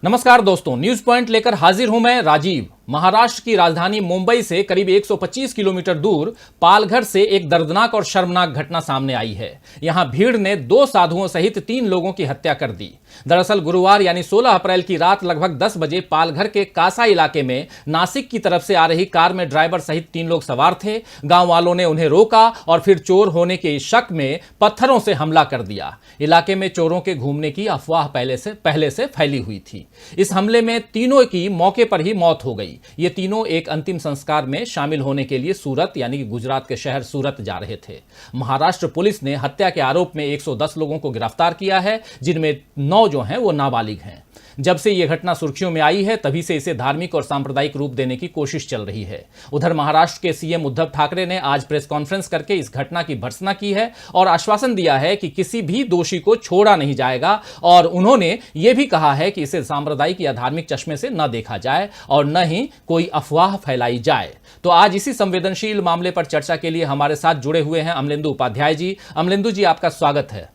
नमस्कार दोस्तों, news point लेकर हाजिर हूं मैं राजीव। महाराष्ट्र की राजधानी मुंबई से करीब 125 किलोमीटर दूर पालघर से एक दर्दनाक और शर्मनाक घटना सामने आई है। यहां भीड़ ने 2 साधुओं सहित 3 लोगों की हत्या कर दी। दरअसल गुरुवार यानी 16 अप्रैल की रात लगभग 10 बजे पालघर के कासा इलाके में नासिक की तरफ से आ रही कार में ड्राइवर सहित 3 लोग सवार थे। गांव वालों ने उन्हें रोका और फिर चोर होने के शक में पत्थरों से हमला कर दिया। इलाके में चोरों के घूमने की अफवाह पहले से फैली हुई थी। इस हमले में तीनों की मौके पर ही मौत हो गई। ये तीनों एक अंतिम संस्कार में शामिल होने के लिए सूरत यानी कि गुजरात के शहर सूरत जा रहे थे। महाराष्ट्र पुलिस ने हत्या के आरोप में 110 लोगों को गिरफ्तार किया है, जिनमें 9 जो हैं वो नाबालिग हैं। जब से यह घटना सुर्खियों में आई है तभी से इसे धार्मिक और सांप्रदायिक रूप देने की कोशिश चल रही है। उधर महाराष्ट्र के सीएम उद्धव ठाकरे ने आज प्रेस कॉन्फ्रेंस करके इस घटना की भर्त्सना की है और आश्वासन दिया है कि किसी भी दोषी को छोड़ा नहीं जाएगा। और उन्होंने यह भी कहा है कि इसे सांप्रदायिक या धार्मिक चश्मे से न देखा जाए और न ही कोई अफवाह फैलाई जाए। तो आज इसी संवेदनशील मामले पर चर्चा के लिए हमारे साथ जुड़े हुए हैं अमलेंदु उपाध्याय जी। अमलेंदु जी, आपका स्वागत है।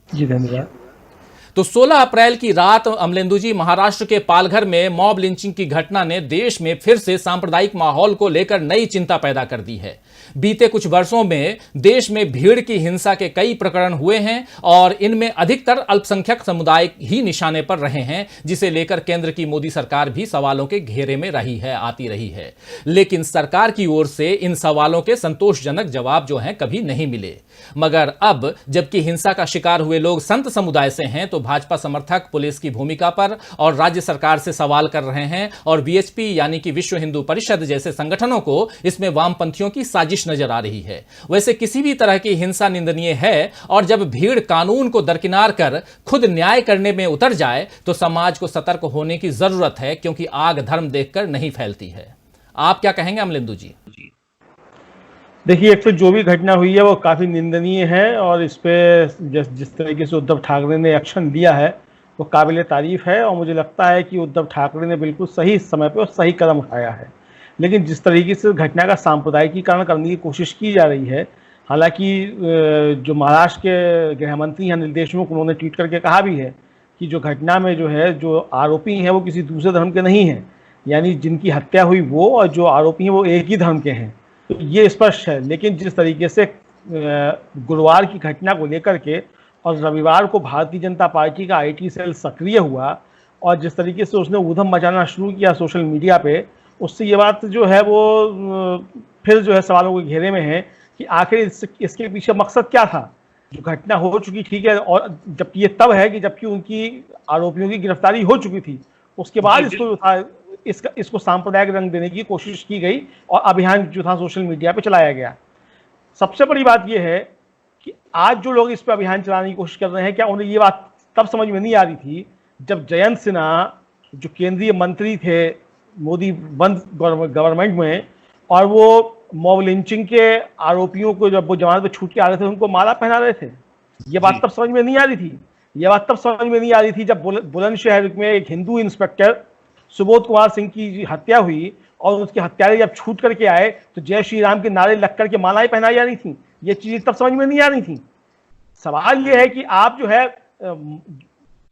जी धन्यवाद। तो 16 अप्रैल की रात अमलेंदु जी, महाराष्ट्र के पालघर में मॉब लिंचिंग की घटना ने देश में फिर से सांप्रदायिक माहौल को लेकर नई चिंता पैदा कर दी है। बीते कुछ वर्षों में देश में भीड़ की हिंसा के कई प्रकरण हुए हैं और इनमें अधिकतर अल्पसंख्यक समुदाय ही निशाने पर रहे हैं, जिसे लेकर केंद्र की मोदी सरकार भी सवालों के घेरे में आती रही है। लेकिन सरकार की ओर से इन सवालों के संतोषजनक जवाब जो हैं कभी नहीं मिले। मगर अब जबकि हिंसा का शिकार हुए लोग संत समुदाय से हैं, तो भाजपा समर्थक पुलिस की भूमिका पर और राज्य सरकार से सवाल कर रहे हैं और वीएचपी यानी कि विश्व हिंदू परिषद जैसे संगठनों को इसमें वामपंथियों की साजिश नजर आ रही है। वैसे किसी भी तरह की हिंसा निंदनीय है और जब भीड़ कानून को दरकिनार कर खुद न्याय करने में उतर जाए तो समाज को सतर्क होने की जरूरत है, क्योंकि आग धर्म देखकर नहीं फैलती है। आप क्या कहेंगे अमलेंदु जी? देखिए, एक तो जो भी घटना हुई है वो काफ़ी निंदनीय है और इस पे जिस तरीके से उद्धव ठाकरे ने एक्शन लिया है वो काबिल तारीफ है। और मुझे लगता है कि उद्धव ठाकरे ने बिल्कुल सही समय पे और सही कदम उठाया है। लेकिन जिस तरीके से घटना का सांप्रदायिकीकरण करने की कोशिश की जा रही है, हालांकि जो महाराष्ट्र के गृह मंत्री अनिल देशमुख, उन्होंने ट्वीट करके कहा भी है कि जो घटना में जो आरोपी हैं वो किसी दूसरे धर्म के नहीं हैं, यानी जिनकी हत्या हुई वो और जो आरोपी हैं वो एक ही धर्म के हैं। तो ये स्पष्ट है। लेकिन जिस तरीके से गुरुवार की घटना को लेकर के और रविवार को भारतीय जनता पार्टी का आईटी सेल सक्रिय हुआ और जिस तरीके से उसने ऊधम मचाना शुरू किया सोशल मीडिया पे, उससे ये बात जो है वो फिर जो है सवालों के घेरे में है कि आखिर इसके पीछे मकसद क्या था। जो घटना हो चुकी, ठीक है, और जबकि ये तब है कि जबकि उनकी आरोपियों की गिरफ्तारी हो चुकी थी, उसके बाद इसको सांप्रदायिक रंग देने की कोशिश की गई और अभियान जो था सोशल मीडिया पे चलाया गया। सबसे बड़ी बात यह है कि आज जो लोग इस पे अभियान चलाने की कोशिश कर रहे हैं, क्या उन्हें ये बात तब समझ में नहीं आ रही थी जब जयंत सिन्हा जो केंद्रीय मंत्री थे मोदी बंद गवर्नमेंट में, और वो मॉब लिंचिंग के आरोपियों को जब वो जमानत पे छूट के आ रहे थे उनको माला पहना रहे थे? ये बात तब समझ में नहीं आ रही थी। ये बात तब समझ में नहीं आ रही थी जब बुलंदशहर में एक हिंदू इंस्पेक्टर सुबोध कुमार सिंह की हत्या हुई और उसके हत्यारे जब छूट करके आए तो जय श्री राम के नारे लग करके मालाएं पहनाई जा रही थी। ये चीजें तब समझ में नहीं आ रही थी। सवाल ये है कि आप जो है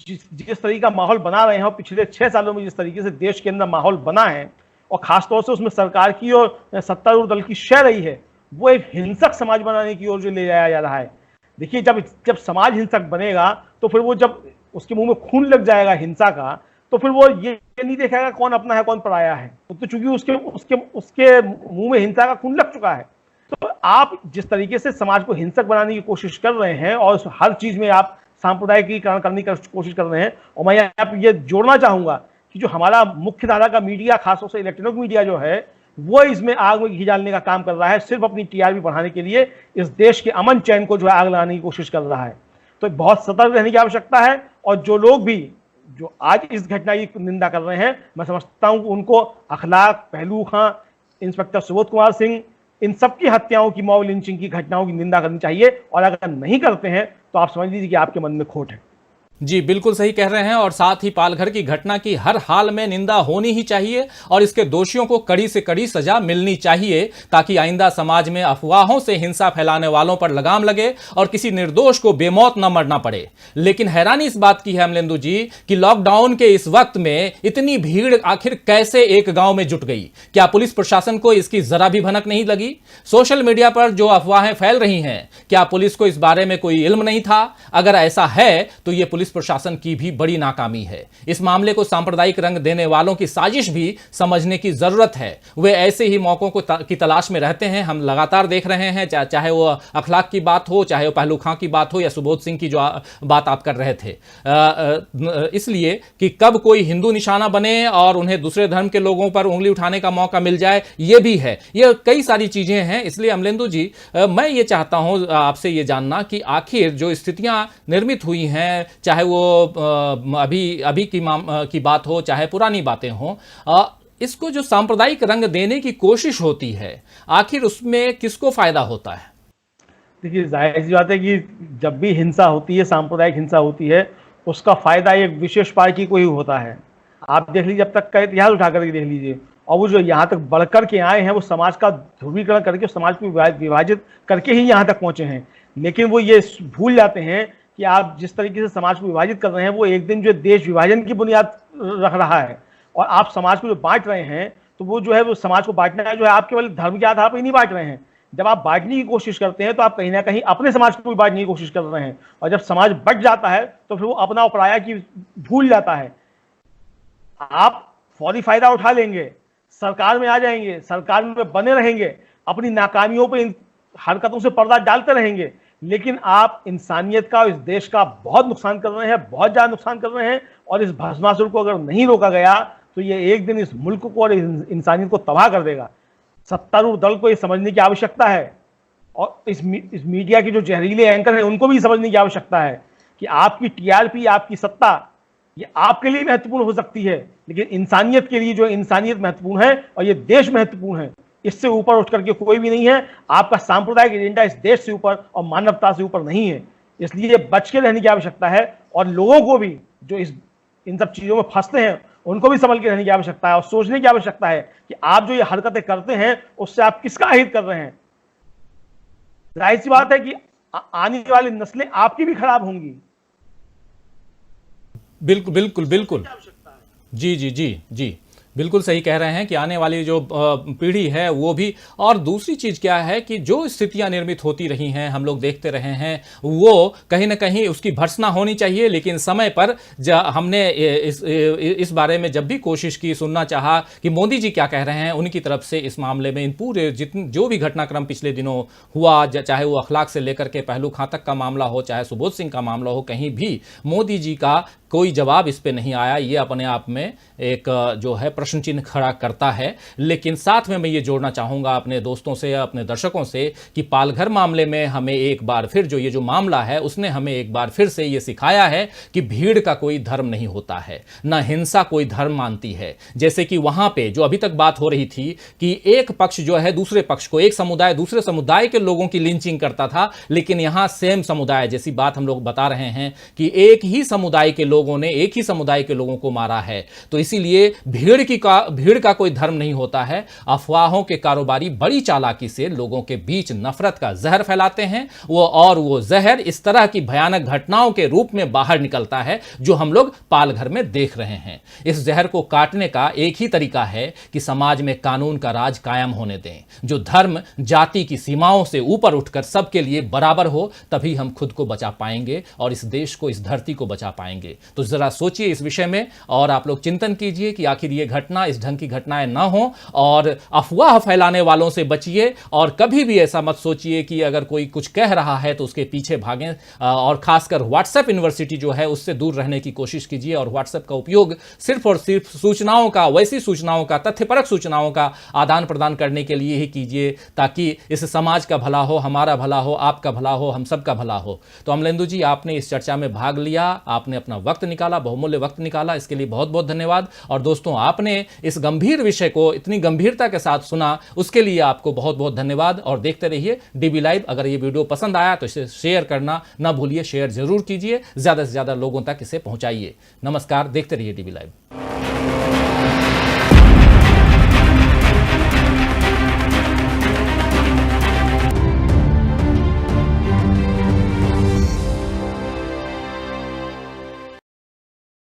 जिस तरीके का माहौल बना रहे हैं और पिछले 6 सालों में जिस तरीके से देश के अंदर माहौल बना है और खासतौर से उसमें सरकार की और सत्तारूढ़ दल की शय रही है, वो एक हिंसक समाज बनाने की ओर जो ले जाया जा रहा है। देखिए, जब समाज हिंसक बनेगा तो फिर वो जब उसके मुंह में खून लग जाएगा हिंसा का, तो फिर वो ये नहीं देखेगा कौन अपना है कौन पराया है। तो चूंकि उसके मुंह में हिंसा का खून लग चुका है, तो आप जिस तरीके से समाज को हिंसक बनाने की कोशिश कर रहे हैं और हर चीज में आप सांप्रदायिकीकरण करने की कोशिश कर रहे हैं। और मैं यहाँ पे ये जोड़ना चाहूंगा कि जो हमारा मुख्य धारा का मीडिया, खासतौर से इलेक्ट्रॉनिक मीडिया जो है, वो इसमें आग में घी डालने का काम कर रहा है, सिर्फ अपनी टीआरपी बढ़ाने के लिए इस देश के अमन चैन को जो है आग लगाने की कोशिश कर रहा है। तो बहुत सतर्क रहने की आवश्यकता है। और जो लोग भी जो आज इस घटना की निंदा कर रहे हैं, मैं समझता हूं कि उनको अखलाक, पहलू खां, इंस्पेक्टर सुबोध कुमार सिंह, इन सबकी हत्याओं की, मॉब लिंचिंग की घटनाओं की निंदा करनी चाहिए। और अगर नहीं करते हैं तो आप समझ लीजिए कि आपके मन में खोट है। जी बिल्कुल सही कह रहे हैं और साथ ही पालघर की घटना की हर हाल में निंदा होनी ही चाहिए और इसके दोषियों को कड़ी से कड़ी सजा मिलनी चाहिए ताकि आइंदा समाज में अफवाहों से हिंसा फैलाने वालों पर लगाम लगे और किसी निर्दोष को बेमौत न मरना पड़े। लेकिन हैरानी इस बात की है अमलेंदु जी कि लॉकडाउन के इस वक्त में इतनी भीड़ आखिर कैसे एक गांव में जुट गई? क्या पुलिस प्रशासन को इसकी जरा भी भनक नहीं लगी? सोशल मीडिया पर जो अफवाहें फैल रही हैं, क्या पुलिस को इस बारे में कोई इल्म नहीं था? अगर ऐसा है तो यह पुलिस प्रशासन की भी बड़ी नाकामी है। इस मामले को सांप्रदायिक रंग देने वालों की साजिश भी समझने की जरूरत है। वे ऐसे ही मौकों की तलाश में रहते हैं। हम लगातार देख रहे हैं, चाहे वो अखलाक की बात हो, चाहे वो पहलू खां की बात हो या सुबोध सिंह की जो बात आप कर रहे थे, इसलिए कि कब कोई हिंदू निशाना बने और उन्हें दूसरे धर्म के लोगों पर उंगली उठाने का मौका मिल जाए, यह भी है। यह कई सारी चीजें हैं। इसलिए अमलेंदु जी, मैं ये चाहता हूं आपसे ये जानना कि आखिर जो स्थितियां निर्मित हुई हैं, चाहे वो अभी की बात हो, चाहे पुरानी बातें हो, इसको जो सांप्रदायिक रंग देने की कोशिश होती है, आखिर उसमें किसको फायदा होता है? देखिए, जाहिर सी बात है कि जब भी हिंसा होती है, सांप्रदायिक हिंसा होती है, उसका फायदा एक विशेष पार्टी को ही होता है। आप देख लीजिए, अब तक का इतिहास उठा करके देख लीजिए, और वो जो यहाँ तक बढ़कर के आए हैं, वो समाज का ध्रुवीकरण करके, समाज को विभाजित करके ही यहाँ तक पहुंचे हैं। लेकिन वो ये भूल जाते हैं कि आप जिस तरीके से समाज को विभाजित कर रहे हैं, वो एक दिन जो देश विभाजन की बुनियाद रख रहा है। और आप समाज को जो बांट रहे हैं, तो वो जो है, वो समाज को बांटना जो है, आप केवल धर्म के आधार पर ही नहीं बांट रहे हैं। जब आप बांटने की कोशिश करते हैं, तो आप कहीं ना कहीं अपने समाज को भी बांटने की कोशिश कर रहे हैं। और जब समाज बट जाता है, तो फिर वो अपना और पराया की भूल जाता है। आप फौरी फायदा उठा लेंगे, सरकार में आ जाएंगे, सरकार में बने रहेंगे, अपनी नाकामियों पर इन हरकतों से पर्दा डालते रहेंगे, लेकिन आप इंसानियत का, इस देश का बहुत नुकसान कर रहे हैं, बहुत ज्यादा नुकसान कर रहे हैं। और इस भस्मासुर को अगर नहीं रोका गया, तो ये एक दिन इस मुल्क को और इंसानियत को तबाह कर देगा। सत्तारूढ़ दल को ये समझने की आवश्यकता है, और इस मीडिया के जो जहरीले एंकर हैं, उनको भी समझने की आवश्यकता है कि आपकी टीआरपी, आपकी सत्ता, ये आपके लिए महत्वपूर्ण हो सकती है, लेकिन इंसानियत के लिए जो इंसानियत महत्वपूर्ण है और ये देश महत्वपूर्ण है, इससे ऊपर उठ करके कोई भी नहीं है। आपका सांप्रदायिक एजेंडा इस देश से ऊपर और मानवता से ऊपर नहीं है। इसलिए बच के रहने की आवश्यकता है, और लोगों को भी जो इन सब चीजों में फंसते हैं, उनको भी संभल के रहने की आवश्यकता है और सोचने की आवश्यकता है कि आप जो ये हरकतें करते हैं, उससे आप किसका हित कर रहे हैं। जाहिर सी बात है कि आने वाली नस्लें आपकी भी खराब होंगी। बिल्कुल बिल्कुल बिल्कुल, जी जी जी जी, बिल्कुल सही कह रहे हैं कि आने वाली जो पीढ़ी है वो भी। और दूसरी चीज क्या है कि जो स्थितियां निर्मित होती रही हैं, हम लोग देखते रहे हैं, वो कहीं ना कहीं उसकी भर्त्सना होनी चाहिए। लेकिन समय पर हमने इस बारे में जब भी कोशिश की, सुनना चाहा कि मोदी जी क्या कह रहे हैं, उनकी तरफ से इस मामले में, इन पूरे जो भी घटनाक्रम पिछले दिनों हुआ, चाहे वो अखलाक से लेकर के पहलू खां तक का मामला हो, चाहे सुबोध सिंह का मामला हो, कहीं भी मोदी जी का कोई जवाब इस पे नहीं आया। ये अपने आप में एक जो है प्रश्न चिन्ह खड़ा करता है। लेकिन साथ में मैं ये जोड़ना चाहूंगा अपने दोस्तों से, अपने दर्शकों से, कि पालघर मामले में हमें एक बार फिर जो ये जो मामला है, उसने हमें एक बार फिर से ये सिखाया है कि भीड़ का कोई धर्म नहीं होता है, ना हिंसा कोई धर्म मानती है। जैसे कि वहां पे जो अभी तक बात हो रही थी कि एक पक्ष जो है दूसरे पक्ष को, एक समुदाय दूसरे समुदाय के लोगों की लिंचिंग करता था, लेकिन यहां सेम समुदाय जैसी बात हम लोग बता रहे हैं कि एक ही समुदाय के लोगों ने एक ही समुदाय के लोगों को मारा है। तो इसीलिए भीड़ का कोई धर्म नहीं होता है। अफवाहों के कारोबारी बड़ी चालाकी से लोगों के बीच नफरत का जहर फैलाते हैं, वो जहर इस तरह की भयानक घटनाओं के रूप में बाहर निकलता है जो हम लोग पालघर में देख रहे हैं। इस जहर को काटने का एक ही तरीका है कि समाज में कानून का राज कायम होने दें, जो धर्म जाति की सीमाओं से ऊपर उठकर सबके लिए बराबर हो, तभी हम खुद को बचा पाएंगे और इस देश को, इस धरती को बचा पाएंगे। तो जरा सोचिए इस विषय में और आप लोग चिंतन कीजिए कि आखिर ये घटना, इस ढंग की घटनाएं ना हो, और अफवाह फैलाने वालों से बचिए। और कभी भी ऐसा मत सोचिए कि अगर कोई कुछ कह रहा है तो उसके पीछे भागें, और खासकर व्हाट्सएप यूनिवर्सिटी जो है उससे दूर रहने की कोशिश कीजिए और व्हाट्सएप का उपयोग सिर्फ और सिर्फ सूचनाओं का, वैसी सूचनाओं का, तथ्यपरक सूचनाओं का आदान प्रदान करने के लिए ही कीजिए, ताकि इस समाज का भला हो, हमारा भला हो, आपका भला हो, हम सबका भला हो। तो अमलेंदु जी, आपने इस चर्चा में भाग लिया, आपने अपना वक्त वक्त निकाला, बहुमूल्य वक्त निकाला, इसके लिए बहुत बहुत धन्यवाद। और दोस्तों, आपने इस गंभीर विषय को इतनी गंभीरता के साथ सुना, उसके लिए आपको बहुत बहुत धन्यवाद। और देखते रहिए डीबी लाइव। अगर ये वीडियो पसंद आया तो इसे शेयर करना ना भूलिए, शेयर जरूर कीजिए, ज्यादा से ज्यादा लोगों तक इसे पहुंचाइए। नमस्कार, देखते रहिए डीबी लाइव।